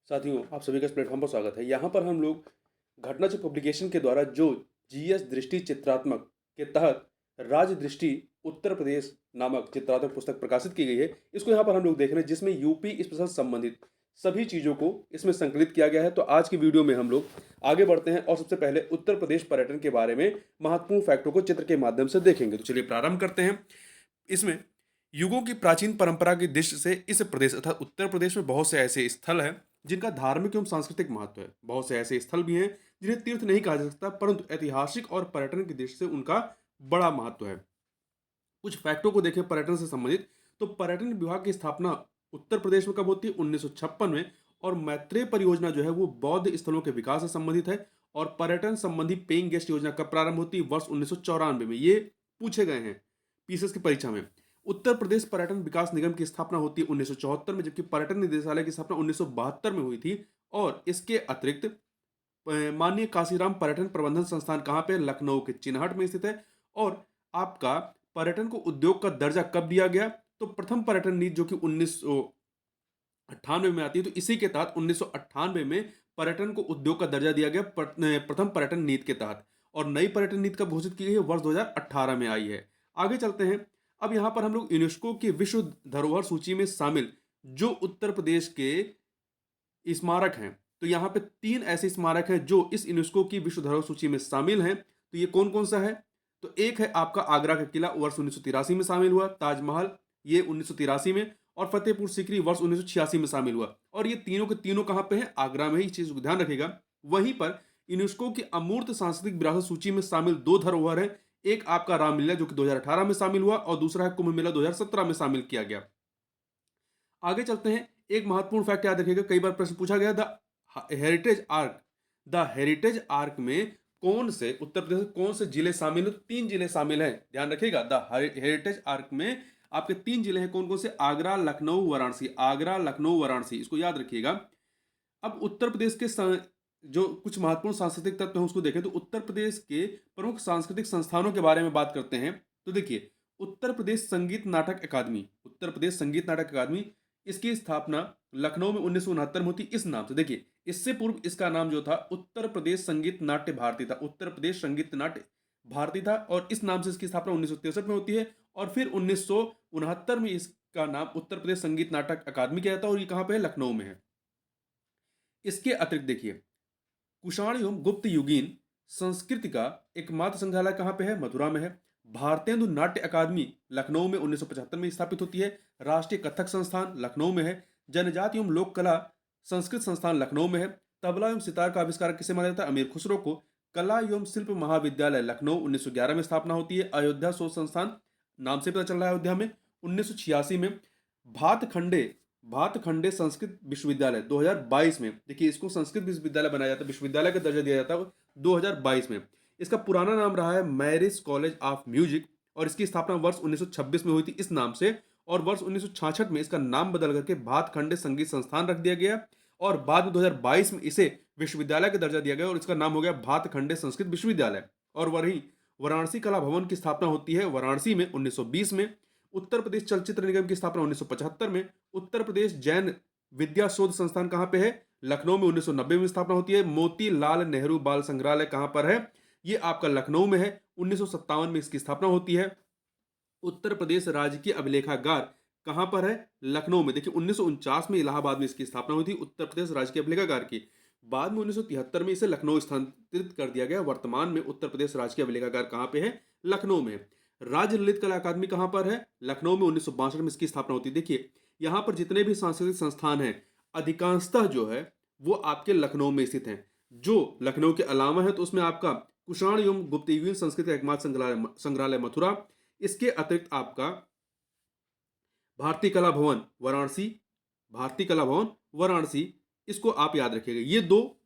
साथियों, आप सभी का इस प्लेटफॉर्म पर स्वागत है। यहाँ पर हम लोग घटनाचक्र पब्लिकेशन के द्वारा जो जीएस दृष्टि चित्रात्मक के तहत राज्य दृष्टि उत्तर प्रदेश नामक चित्रात्मक पुस्तक प्रकाशित की गई है, इसको यहाँ पर हम लोग देख रहे हैं, जिसमें यूपी स्पेशल संबंधित सभी चीज़ों को इसमें संकलित किया गया है। तो आज की वीडियो में हम लोग आगे बढ़ते हैं और सबसे पहले उत्तर प्रदेश पर्यटन के बारे में महत्वपूर्ण फैक्टों को चित्र के माध्यम से देखेंगे। तो चलिए प्रारंभ करते हैं। इसमें युगों की प्राचीन परंपरा की दृष्टि से इस प्रदेश अर्थात उत्तर प्रदेश में बहुत से ऐसे स्थल हैं जिनका धार्मिक एवं सांस्कृतिक महत्व है। बहुत से ऐसे स्थल भी हैं जिन्हें तीर्थ नहीं कहा जा सकता, परंतु ऐतिहासिक और पर्यटन की दृष्टि से उनका बड़ा महत्व है। कुछ फैक्टों को देखें पर्यटन से संबंधित, तो पर्यटन विभाग की स्थापना उत्तर प्रदेश में कब होती है? 1956 में। और मैत्रेय परियोजना जो है वो बौद्ध स्थलों के विकास से संबंधित है। और पर्यटन संबंधी पेइंग गेस्ट योजना कब प्रारंभ होती है? वर्ष 1994 में। ये पूछे गए हैं पीसीएस की परीक्षा में। उत्तर प्रदेश पर्यटन विकास निगम की स्थापना होती है 1974 में, जबकि पर्यटन निदेशालय की स्थापना 1972 में हुई थी। और इसके अतिरिक्त माननीय काशीराम पर्यटन प्रबंधन संस्थान कहाँ पे? लखनऊ के चिन्हट में स्थित है। और आपका पर्यटन को उद्योग का दर्जा कब दिया गया? तो प्रथम पर्यटन नीति जो कि 1998 में आती है, तो इसी के तहत 1998 में पर्यटन को उद्योग का दर्जा दिया गया प्रथम पर्यटन नीति के तहत। और नई पर्यटन नीति कब घोषित की गई है? वर्ष 2018 में आई है। आगे चलते हैं। अब यहाँ पर हम लोग यूनेस्को की विश्व धरोहर सूची में शामिल जो उत्तर प्रदेश के स्मारक हैं, तो यहाँ पे 3 ऐसे स्मारक हैं जो इस यूनेस्को की विश्व धरोहर सूची में शामिल हैं। तो ये कौन कौन सा है? तो एक है आपका आगरा का किला, वर्ष 1983 में शामिल हुआ। ताजमहल, ये 1983 में। और फतेहपुर सीकरी वर्ष 1986 में शामिल हुआ। और ये तीनों के तीनों कहाँ पे हैं? आगरा में ही। इस चीज को ध्यान रखिएगा। वहीं पर यूनेस्को की अमूर्त सांस्कृतिक विरासत सूची में शामिल 2 धरोहर हैं। एक आपका रामलीला जो कि 2018 में शामिल हुआ, और दूसरा है कुंभ मेला 2017 में शामिल किया गया। आगे चलते हैं। एक महत्वपूर्ण फैक्ट याद रखिएगा, कई बार प्रश्न पूछा गया, द हेरिटेज आर्क में कौन से उत्तर प्रदेश के कौन से जिले शामिल हैं? 3 जिले शामिल हैं, ध्यान रखिएगा। द हेरिटेज आर्क में आपके 3 जिले हैं, कौन कौन से? आगरा, लखनऊ, वाराणसी। आगरा, लखनऊ, वाराणसी, इसको याद रखिएगा। अब उत्तर प्रदेश के जो कुछ महत्वपूर्ण सांस्कृतिक तत्व हैं उसको देखें, तो उत्तर प्रदेश के प्रमुख सांस्कृतिक संस्थानों के बारे में बात करते हैं। तो देखिए, उत्तर प्रदेश संगीत नाटक अकादमी, उत्तर प्रदेश संगीत नाटक अकादमी, इसकी स्थापना लखनऊ में 1969 में होती इस नाम से। देखिए, इससे पूर्व इसका नाम जो था उत्तर प्रदेश संगीत नाट्य भारती था। उत्तर प्रदेश संगीत नाट्य भारती था, और इस नाम से इसकी स्थापना 1963 में होती है। और फिर 1969 में इसका नाम उत्तर प्रदेश संगीत नाटक अकादमी किया जाता है। और ये कहाँ पे है? लखनऊ में है। इसके अतिरिक्त देखिए, कुषाण एवं गुप्त युगीन संस्कृति का एकमात्र संग्रहालय कहाँ पे है? मथुरा में है। भारतेंदु नाट्य अकादमी लखनऊ में 1975 में स्थापित होती है। राष्ट्रीय कथक संस्थान लखनऊ में है। जनजाति एवं लोक कला संस्कृत संस्थान लखनऊ में है। तबला एवं सितार का आविष्कार किसे माना जाता है? अमीर खुसरो को। कला एवं शिल्प महाविद्यालय लखनऊ 1911 में स्थापना होती है। अयोध्या शोध संस्थान, नाम से पता चल रहा है अयोध्या में, 1986 में। भातखंडे भातखंडे संस्कृत विश्वविद्यालय 2022 में। देखिए, इसको संस्कृत विश्वविद्यालय बनाया जाता है, विश्वविद्यालय का दर्जा दिया जाता है 2022 में। इसका पुराना नाम रहा है मैरिज कॉलेज ऑफ म्यूजिक, और इसकी स्थापना वर्ष 1926 में हुई थी इस नाम से। और वर्ष 1966 में इसका नाम बदल करके भातखंडे संगीत संस्थान रख दिया गया। और बाद में 2022 में इसे विश्वविद्यालय का दर्जा दिया गया, और इसका नाम हो गया भातखंडे संस्कृत विश्वविद्यालय। और वहीं वाराणसी कला भवन की स्थापना होती है वाराणसी में 1920 में। उत्तर प्रदेश चलचित्र निगम की स्थापना 1975 में। उत्तर प्रदेश जैन विद्या शोध संस्थान कहाँ पे है? लखनऊ में 1990 में स्थापना होती है। मोतीलाल नेहरू बाल संग्रहालय कहाँ पर है? ये आपका लखनऊ में है। 1957 में इसकी स्थापना होती है। उत्तर प्रदेश राजकीय अभिलेखागार कहाँ पर है? लखनऊ में। देखिए, 1949 में इलाहाबाद में इसकी स्थापना हुई थी उत्तर प्रदेश राजकीय अभिलेखागार की। बाद में 1973 में इसे लखनऊ स्थानांतरित कर दिया गया। वर्तमान में उत्तर प्रदेश राजकीय अभिलेखागार कहाँ पे है? लखनऊ में। राज्य ललित कला अकादमी कहाँ पर है? लखनऊ में। 1962 में इसकी स्थापना होती है। देखिए, यहाँ पर जितने भी सांस्कृतिक संस्थान हैं अधिकांशतः जो है वो आपके लखनऊ में स्थित हैं। जो लखनऊ के अलावा है तो उसमें आपका कुषाण एवं गुप्त युगीन संस्कृति एकमात्र संग्रहालय मथुरा। इसके अतिरिक्त आपका भारतीय कला भवन वाराणसी, भारतीय कला भवन वाराणसी, इसको आप याद रखिएगा। ये 2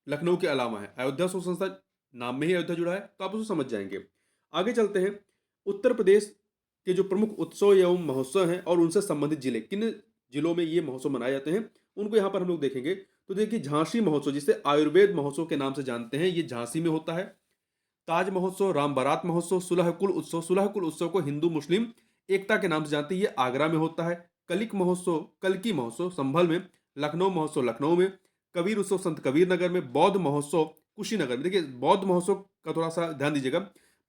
लखनऊ के अलावा है। अयोध्या शोध संस्थान, नाम में ही अयोध्या जुड़ा है, तो आप उसको समझ जाएंगे। आगे चलते हैं। उत्तर प्रदेश के जो प्रमुख उत्सव एवं महोत्सव हैं और उनसे संबंधित जिले, किन जिलों में ये महोत्सव मनाए जाते हैं, उनको यहाँ पर हम लोग देखेंगे। तो देखिए, झांसी महोत्सव, जिसे आयुर्वेद महोत्सव के नाम से जानते हैं, ये झांसी में होता है। ताज महोत्सव, राम बारात महोत्सव, सुलह कुल उत्सव को हिंदू मुस्लिम एकता के नाम से जानते हैं, ये आगरा में होता है। कलिक महोत्सव, कल्की महोत्सव संभल में। लखनऊ महोत्सव लखनऊ में, कबीर उत्सव संत कबीर नगर में, बौद्ध महोत्सव कुशीनगर में। देखिए बौद्ध महोत्सव का थोड़ा सा ध्यान दीजिएगा,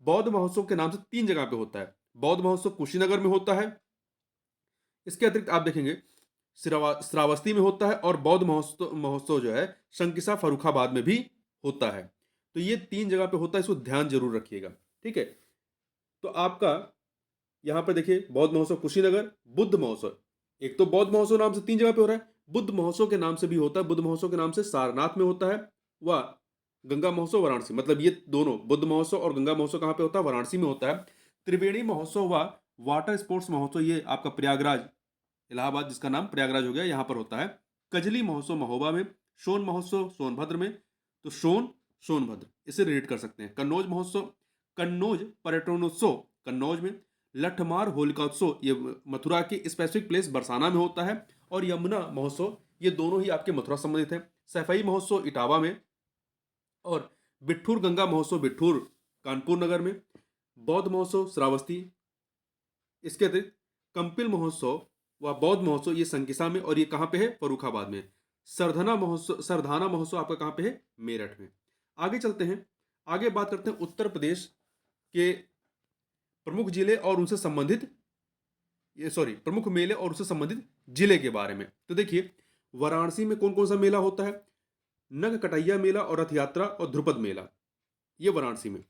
बौद्ध महोत्सव के नाम से 3 जगह पे होता है। बौद्ध महोत्सव कुशीनगर में होता है, इसके अतिरिक्त आप देखेंगे श्रावस्ती में होता है, और बौद्ध महोत्सव महोत्सव जो है शंकिसा फर्रुखाबाद में भी होता है। तो ये 3 जगह पे होता है, इसको ध्यान जरूर रखिएगा। ठीक है, तो आपका यहाँ पर देखिए बौद्ध महोत्सव कुशीनगर, बुद्ध महोत्सव, एक तो बौद्ध महोत्सव नाम से 3 जगह पे हो रहा है, बुद्ध महोत्सव के नाम से भी होता है। बुद्ध महोत्सव के नाम से सारनाथ में होता है, व गंगा महोत्सव वाराणसी, मतलब ये दोनों बुद्ध महोत्सव और गंगा महोत्सव कहाँ पे होता है? वाराणसी में होता है। त्रिवेणी महोत्सव व वाटर स्पोर्ट्स महोत्सव ये आपका प्रयागराज, इलाहाबाद जिसका नाम प्रयागराज हो गया, यहाँ पर होता है। कजली महोत्सव महोबा में, सोन महोत्सव सोनभद्र में, तो सोनभद्र इसे रिलेट कर सकते हैं। कन्नौज महोत्सव, कन्नौज पर्यटनोत्सव कन्नौज में, लठमार होलिकात्सव ये मथुरा की स्पेसिफिक प्लेस बरसाना में होता है, और यमुना महोत्सव ये दोनों ही आपके मथुरा संबंधित है। सफाई महोत्सव इटावा में, और बिठूर गंगा महोत्सव बिठूर कानपुर नगर में, बौद्ध महोत्सव श्रावस्ती, इसके अतिरिक्त कंपिल महोत्सव व बौद्ध महोत्सव ये संकिसा में, और ये कहाँ पे है? फर्रुखाबाद में। सरधाना महोत्सव आपका कहाँ पे है? मेरठ में। आगे चलते हैं, आगे बात करते हैं उत्तर प्रदेश के प्रमुख जिले और उनसे संबंधित प्रमुख मेले और उससे संबंधित जिले के बारे में। तो देखिए वाराणसी में कौन कौन सा मेला होता है? नग कटैया मेला और रथ यात्रा और ध्रुपद मेला, ये वाराणसी में।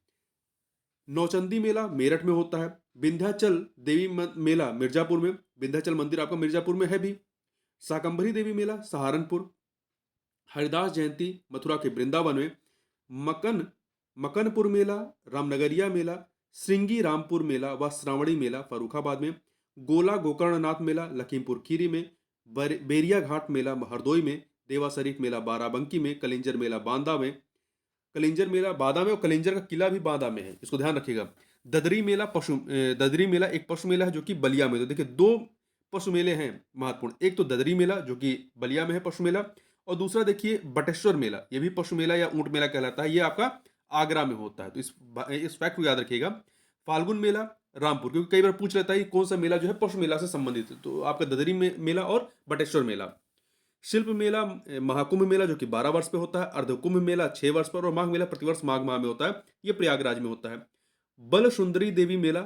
नौचंदी मेला मेरठ में होता है। विंध्याचल देवी मेला मिर्जापुर में, विंध्याचल मंदिर आपका मिर्जापुर में है भी। शाकंभरी देवी मेला सहारनपुर। हरिदास जयंती मथुरा के वृंदावन में। मकनपुर मेला, रामनगरिया मेला, श्रृंगी रामपुर मेला व श्रावणी मेला फर्रुखाबाद में। गोला गोकर्णनाथ मेला लखीमपुर खीरी में। बेरिया घाट मेला हरदोई में। देवा शरीफ मेला बाराबंकी में। कलिंजर मेला बांदा में, और कलिंजर का किला भी बांदा में है, इसको ध्यान रखिएगा। ददरी मेला एक पशु मेला है जो कि बलिया में। तो देखिए 2 पशु मेले हैं महत्वपूर्ण, एक तो ददरी मेला जो कि बलिया में है पशु मेला, और दूसरा देखिए बटेश्वर मेला, ये भी पशु मेला या ऊंट मेला कहलाता है, ये आपका आगरा में होता है। तो इस फैक्ट को याद रखिएगा। फाल्गुन मेला रामपुर, क्योंकि कई बार पूछ लेता है कि कौन सा मेला जो है पशु मेला से संबंधित है, तो आपका ददरी मेला और बटेश्वर मेला। शिल्प मेला महाकुंभ मेला जो कि 12 वर्ष पे होता है। अर्धकुंभ मेला 6 वर्ष पर, और माघ मेला प्रतिवर्ष माघ माह में होता है, ये प्रयागराज में होता है। बल सुंदरी देवी मेला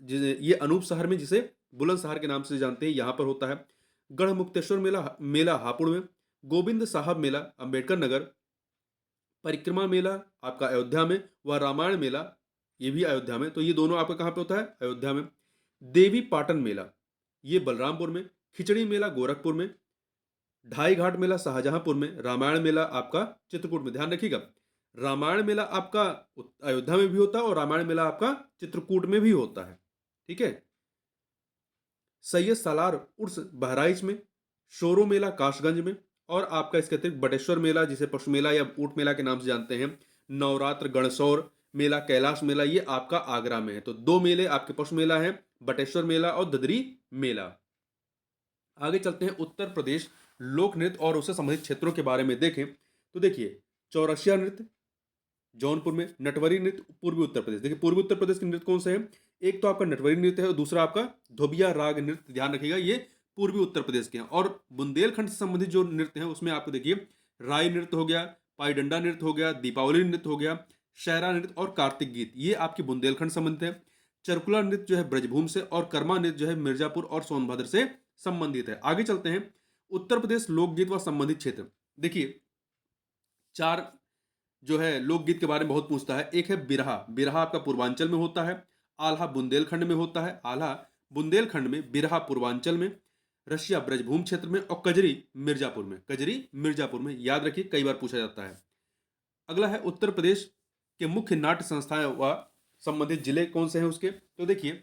ये अनूप शहर में, जिसे बुलंदशहर के नाम से जानते हैं, यहाँ पर होता है। गढ़मुक्तेश्वर मेला हापुड़ में। गोविंद साहब मेला अंबेडकर नगर। परिक्रमा मेला आपका अयोध्या में, व रामायण मेला ये भी अयोध्या में। तो ये दोनों आपका कहाँ पे होता है? अयोध्या में। देवी पाटन मेला ये बलरामपुर में। खिचड़ी मेला गोरखपुर में। ढाई घाट मेला शाहजहांपुर में। रामायण मेला आपका चित्रकूट में। ध्यान रखिएगा, रामायण मेला आपका अयोध्या में भी होता है, और रामायण मेला आपका चित्रकूट में भी होता है। ठीक है। सैयद सालार उर्स बहराइच में। शोरो मेला काशगंज में, और आपका इसके अतिरिक्त बटेश्वर मेला जिसे पशु मेला या ऊंट मेला के नाम से जानते हैं। नवरात्र गणसौर मेला, कैलाश मेला, ये आपका आगरा में है। तो 2 मेले आपके पशु मेला है, बटेश्वर मेला और ददरी मेला। आगे चलते हैं उत्तर प्रदेश लोक नृत्य और उससे संबंधित क्षेत्रों के बारे में देखें तो देखिए चौरसिया नृत्य जौनपुर में। नटवरी नृत्य पूर्वी उत्तर प्रदेश। देखिए पूर्वी उत्तर प्रदेश के नृत्य कौन से हैं? एक तो आपका नटवरी नृत्य है, और दूसरा आपका धोबिया राग नृत्य, ध्यान रखिएगा, ये पूर्वी उत्तर प्रदेश के हैं। और बुंदेलखंड से संबंधित जो नृत्य हैं उसमें आपको देखिए राई नृत्य हो गया, पाई डंडा नृत्य हो गया, दीपावली नृत्य हो गया, शायरा नृत्य और कार्तिक गीत, ये आपकी बुंदेलखंड संबंधित है। चरकुला नृत्य जो है ब्रजभूमि से, और कर्मा नृत्य जो है मिर्जापुर और सोनभद्र से संबंधित है। आगे चलते हैं उत्तर प्रदेश लोकगीत व संबंधित क्षेत्र। देखिए 4 जो है लोकगीत के बारे में बहुत पूछता है। एक है बिरहा, बिरहा आपका पूर्वांचल में होता है। आल्हा बुंदेलखंड में होता है, आल्हा बुंदेलखंड में, बिरहा पूर्वांचल में, रशिया ब्रजभूमि क्षेत्र में, और कजरी मिर्जापुर में। कजरी मिर्जापुर में, याद रखिए कई बार पूछा जाता है। अगला है उत्तर प्रदेश के मुख्य नाट्य संस्थाएं व संबंधित जिले कौन से हैं उसके। तो देखिए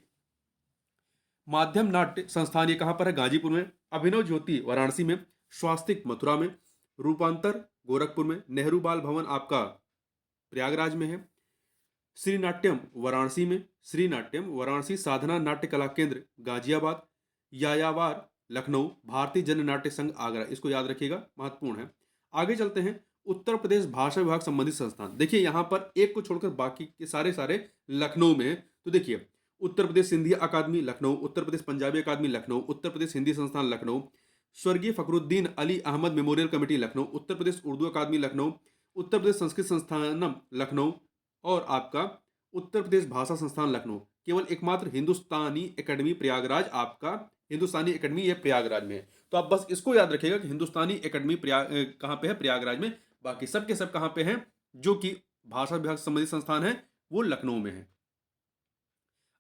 माध्यम नाट्य संस्थान ये कहां पर है? गाजीपुर में। अभिनव ज्योति वाराणसी में। स्वास्तिक मथुरा में। रूपांतर गोरखपुर में। नेहरू बाल भवन आपका प्रयागराज में है। श्री नाट्यम वाराणसी में। श्री नाट्यम वाराणसी। साधना नाट्य कला केंद्र गाजियाबाद। यायावार लखनऊ। भारतीय जन नाट्य संघ आगरा, इसको याद रखिएगा, महत्वपूर्ण है। आगे चलते हैं उत्तर प्रदेश भाषा विभाग संबंधित संस्थान। देखिए यहां पर एक को छोड़कर बाकी के सारे लखनऊ में है। तो देखिए उत्तर प्रदेश सिंधी अकादमी लखनऊ, उत्तर प्रदेश पंजाबी अकादमी लखनऊ, उत्तर प्रदेश हिंदी संस्थान लखनऊ, स्वर्गीय फखरुद्दीन अली अहमद मेमोरियल कमेटी लखनऊ, उत्तर प्रदेश उर्दू अकादमी लखनऊ, उत्तर प्रदेश संस्कृत संस्थानम लखनऊ और आपका उत्तर प्रदेश भाषा संस्थान लखनऊ। केवल एकमात्र हिंदुस्तानी एकेडमी प्रयागराज, आपका हिंदुस्तानी एकेडमी ये प्रयागराज में है। तो आप बस इसको याद रखिएगा कि हिंदुस्तानी एकेडमी कहाँ पे है, प्रयागराज में। बाकी सब के सब कहाँ पे हैं, जो कि भाषा विभाग से संबंधित संस्थान है वो लखनऊ में है।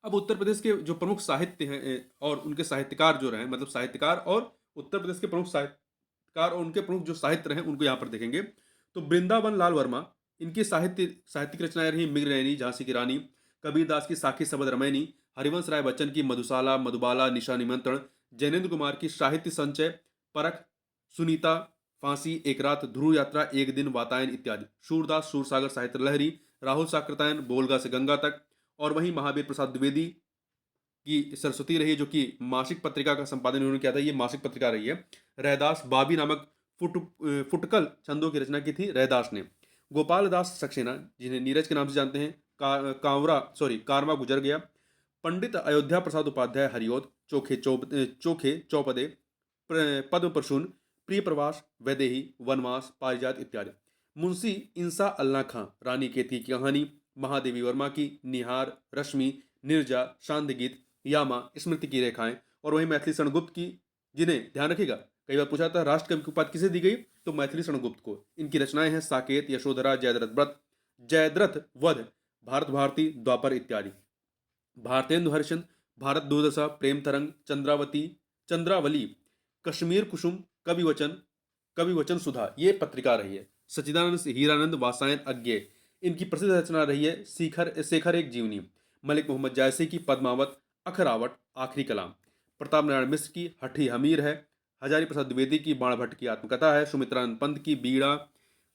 अब उत्तर प्रदेश के जो प्रमुख साहित्य हैं और उनके साहित्यकार जो रहे, मतलब साहित्यकार और उत्तर प्रदेश के प्रमुख साहित्यकार और उनके प्रमुख जो साहित्य रहे उनको यहाँ पर देखेंगे। तो वृंदावन लाल वर्मा, इनकी साहित्यिक रचनाएं रही मिंग रैनी, झांसी की रानी, कबीरदास की साखी शबद रमैनी, हरिवंश राय बच्चन की मधुशाला, मधुबाला, निशा निमंत्रण, जैनेन्द्र कुमार की साहित्य संचय, परख, सुनीता, फांसी, एक रात, ध्रुव यात्रा, एक दिन, वातायन इत्यादि। सूरदास सूरसागर साहित्य लहरी, राहुल साकृतायन, बोलगा से गंगा तक। और वहीं महावीर प्रसाद द्विवेदी की सरस्वती रही है, जो कि मासिक पत्रिका का संपादन उन्होंने किया था, ये मासिक पत्रिका रही है। रैदास बाबी नामक फुटकल छंदों की रचना की थी रैदास ने। गोपाल दास सक्सेना, जिन्हें नीरज के नाम से जानते हैं, कारवा गुजर गया। पंडित अयोध्या प्रसाद उपाध्याय हरिओद, चोखे चौपदे, पद्म प्रसून, प्रिय प्रवास, वैदेही, वनवास, पारिजात इत्यादि। मुंशी इंसा अल्लाह खां, रानी केती की कहानी, महादेवी वर्मा की निहार, रश्मि, निर्जा, शांति गीत, यामा, स्मृति की रेखाएं। और वहीं मैथिली शरणगुप्त की, जिन्हें ध्यान रखिएगा कई बार पूछा था राष्ट्र कवि की उपाधि किसे दी गई, तो मैथिली शरणगुप्त को। इनकी रचनाएं हैं साकेत, यशोधरा, जयद्रथ वध, भारत भारती, द्वापर इत्यादि। भारतेंदु हरिश्चंद्र, भारत दुर्दशा, प्रेम तरंग, चंद्रावली, कश्मीर कुसुम, कविवचन सुधा, ये पत्रिका रही है। सच्चिदानंद हीरानंद वासायन अज्ञे, इनकी प्रसिद्ध रचना रही है शेखर एक जीवनी। मलिक मोहम्मद जायसी की पद्मावत, अखरावट, आखिरी कलाम। प्रताप नारायण मिश्र की हठी हमीर है। हजारी प्रसाद द्विवेदी की बाणभट्ट की आत्मकथा है। सुमित्रानंद पंत की बीड़ा,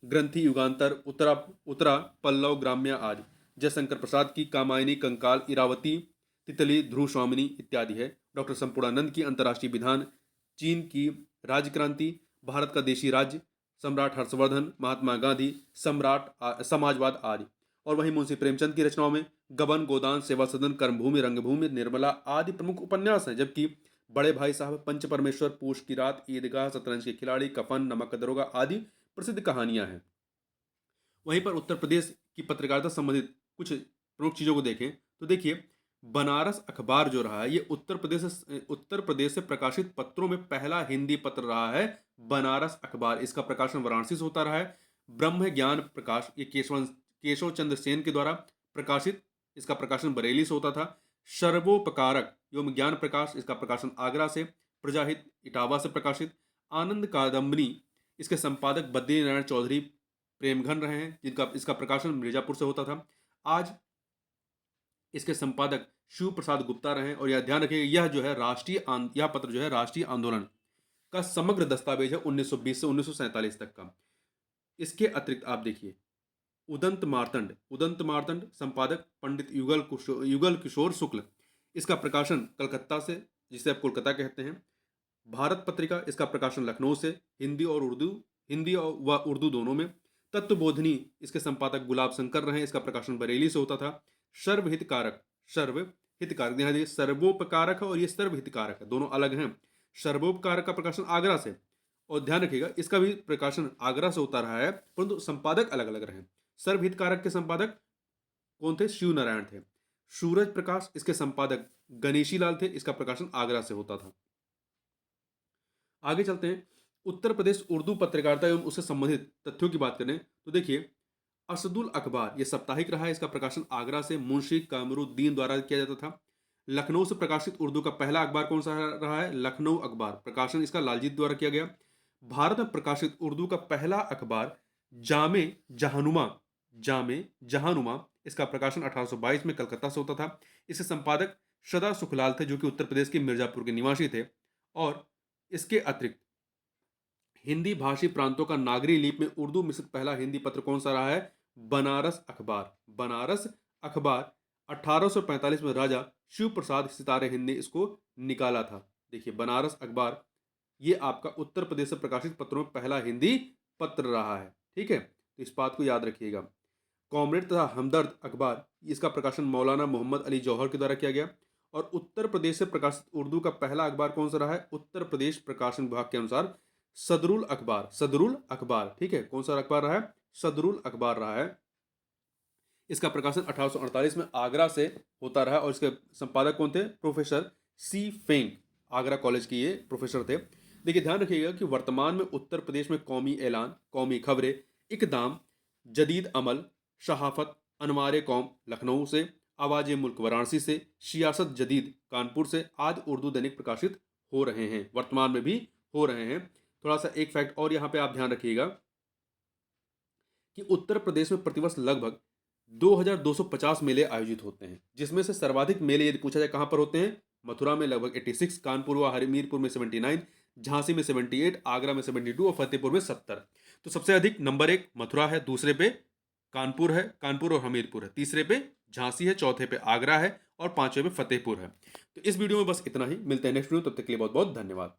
ग्रंथि युगांतर, उत्तरा पल्लव ग्राम्य आदि। जयशंकर प्रसाद की कामायनी, कंकाल, इरावती, तितली, ध्रुव स्वामिनी इत्यादि है। डॉक्टर संपूर्णानंद की अंतर्राष्ट्रीय विधान, चीन की राजक्रांति, भारत का देशी राज्य, सम्राट हर्षवर्धन, महात्मा गांधी, समाजवाद आदि। और वहीं मुंशी प्रेमचंद की रचनाओं में गबन, गोदान, सेवा सदन, कर्मभूमि, रंगभूमि, निर्मला आदि प्रमुख उपन्यास हैं। जबकि बड़े भाई साहब, पंच परमेश्वर, पूष की रात, ईदगाह, शतरंज के खिलाड़ी, कफन, नमक का दरोगा आदि प्रसिद्ध कहानियां हैं। वहीं पर उत्तर प्रदेश की पत्रकारिता संबंधित कुछ प्रमुख चीजों को देखें तो देखिए, बनारस अखबार जो रहा है ये उत्तर प्रदेश से प्रकाशित पत्रों में पहला हिंदी पत्र रहा है। बनारस अखबार, इसका प्रकाशन वाराणसी से होता रहा है। ब्रह्म ज्ञान प्रकाश, ये केशव चंद्र सेन के द्वारा प्रकाशित, इसका प्रकाशन बरेली से होता था। सर्वोपकारक एवं ज्ञान प्रकाश, इसका प्रकाशन आगरा से। प्रजाहित इटावा से प्रकाशित। आनंद कादम्बनी, इसके संपादक बद्री नारायण चौधरी प्रेमघन रहे हैं, जिनका इसका प्रकाशन मिर्जापुर से होता था। आज इसके संपादक शिव प्रसाद गुप्ता रहे। और यह ध्यान रखिएगा, यह पत्र जो है राष्ट्रीय आंदोलन का समग्र दस्तावेज है 1920 से 1947 तक का। इसके अतिरिक्त आप देखिए, उदंत मार्तंड संपादक पंडित युगल किशोर शुक्ल, इसका प्रकाशन कलकत्ता से, जिसे आप कोलकाता कहते हैं। भारत पत्रिका, इसका प्रकाशन लखनऊ से, हिंदी व उर्दू दोनों में। तत्वबोधिनी, इसके संपादक गुलाब शंकर रहे, इसका प्रकाशन बरेली से होता था। सर्वहितकारक, ध्यान दीजिए, सर्वोपकारक है और ये सर्वहितकारक है, दोनों अलग हैं। सर्वोपकारक का प्रकाशन आगरा से, और ध्यान रखिएगा इसका भी प्रकाशन आगरा से होता रहा है, परंतु संपादक अलग अलग रहे। सर्वहितकारक के संपादक कौन थे? शिव नारायण थे। सूरज प्रकाश, इसके संपादक गणेशी लाल थे, इसका प्रकाशन आगरा से होता था। आगे चलते हैं, उत्तर प्रदेश उर्दू पत्रकारिता एवं उससे संबंधित तथ्यों की बात करें तो देखिए, असदुल अखबार ये साप्ताहिक रहा है, इसका प्रकाशन आगरा से मुंशी कामरुद्दीन द्वारा किया जाता था। लखनऊ से प्रकाशित उर्दू का पहला अखबार कौन सा रहा है? लखनऊ अखबार, प्रकाशन इसका लालजीत द्वारा किया गया। भारत में प्रकाशित उर्दू का पहला अखबार जामे जहानुमा, इसका प्रकाशन 1822 में कलकत्ता से होता था। इसके संपादक सदा सुखलाल थे, जो कि उत्तर प्रदेश के मिर्जापुर के निवासी थे। और इसके अतिरिक्त हिंदी भाषी प्रांतों का नागरी लिपि में उर्दू मिश्रित पहला हिंदी पत्र कौन सा रहा है? बनारस अखबार 1845 में राजा शिव प्रसाद सितारे हिंद ने इसको निकाला था। देखिए, बनारस अखबार ये आपका उत्तर प्रदेश से प्रकाशित पत्रों में पहला हिंदी पत्र रहा है। ठीक है, तो इस बात को याद रखिएगा। कॉमरेड तथा हमदर्द अखबार, इसका प्रकाशन मौलाना मोहम्मद अली जौहर के द्वारा किया गया। और उत्तर प्रदेश से प्रकाशित उर्दू का पहला अखबार कौन सा रहा है? उत्तर प्रदेश प्रकाशन विभाग के अनुसार सदरुल अखबार, सदरुल अखबार, ठीक है। कौन सा अखबार रहा है? सदरुल अखबार रहा है। इसका प्रकाशन 1848 में आगरा से होता रहा और इसके संपादक कौन थे? Professor C Feng, Agra college के ये प्रोफेसर थे। देखिए ध्यान रखिएगा कि वर्तमान में उत्तर प्रदेश में कौमी ऐलान, कौमी खबरें, इकदाम, जदीद अमल, शहाफत, अनवार कौम लखनऊ से, आवाज मुल्क वाराणसी से, सियासत जदीद कानपुर से आदि उर्दू दैनिक प्रकाशित हो रहे हैं, वर्तमान में भी हो रहे हैं। थोड़ा सा एक फैक्ट और यहाँ पे आप ध्यान रखिएगा कि उत्तर प्रदेश में प्रतिवर्ष लगभग 2250 मेले आयोजित होते हैं, जिसमें से सर्वाधिक मेले यदि पूछा जाए कहां पर होते हैं? मथुरा में लगभग 86, कानपुर व हमीरपुर में 79, झांसी में 78, आगरा में 72 और फतेहपुर में 70। तो सबसे अधिक नंबर 1 मथुरा है, दूसरे पे कानपुर है, कानपुर और हमीरपुर है, तीसरे पे झांसी है, चौथे पे आगरा है और पांचवे पे फतेहपुर है। तो इस वीडियो में बस इतना ही, मिलते हैं नेक्स्ट वीडियो, तब तक के लिए बहुत बहुत धन्यवाद।